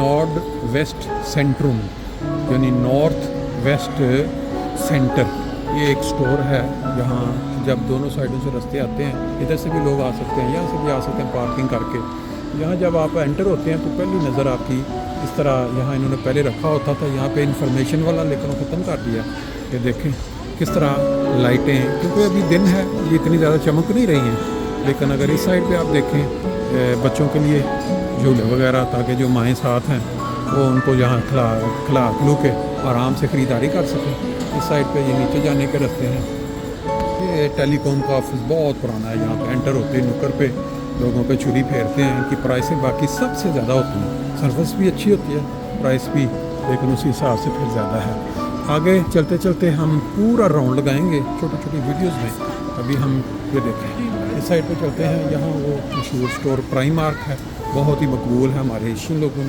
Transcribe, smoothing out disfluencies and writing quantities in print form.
North west Centrum, यानी north west centre. ये एक स्टोर है यहाँ जब दोनों साइडों से रास्ते आते हैं, इधर से भी लोग आ सकते हैं, यहाँ से भी आ सकते हैं पार्किंग करके। यहाँ जब आप एंटर होते हैं तो पहली नज़र आपकी इस तरह यहाँ इन्होंने पहले रखा होता था यहाँ पे इन्फॉर्मेशन वाला, लेकिन वो ख़त्म कर दिया। ये देखें किस तरह लाइटें, क्योंकि अभी दिन है, ये इतनी ज़्यादा चमक नहीं रही हैं। लेकिन अगर इस साइड पे आप देखें बच्चों के लिए झूले वगैरह, ताकि जो माएँ साथ हैं वो उनको यहाँ खिला के आराम से ख़रीदारी कर सकें। इस साइड पे ये नीचे जाने के रास्ते हैं। ये टेलीकॉम का ऑफिस बहुत पुराना है। यहाँ पे एंटर होते हैं नुक्कड़ पे लोगों पे छुरी फेरते हैं। इनकी प्राइसें बाकी सबसे ज़्यादा होती हैं, सर्विस भी अच्छी होती है, प्राइस भी लेकिन उसी हिसाब से फिर ज़्यादा है। आगे चलते चलते हम पूरा राउंड लगाएंगे छोटी छोटी वीडियोस में। अभी हम ये देखें इस साइड पे चलते हैं। यहाँ वो मशहूर स्टोर प्राइमार्क है, बहुत ही मकबूल है हमारे एशियन लोगों में।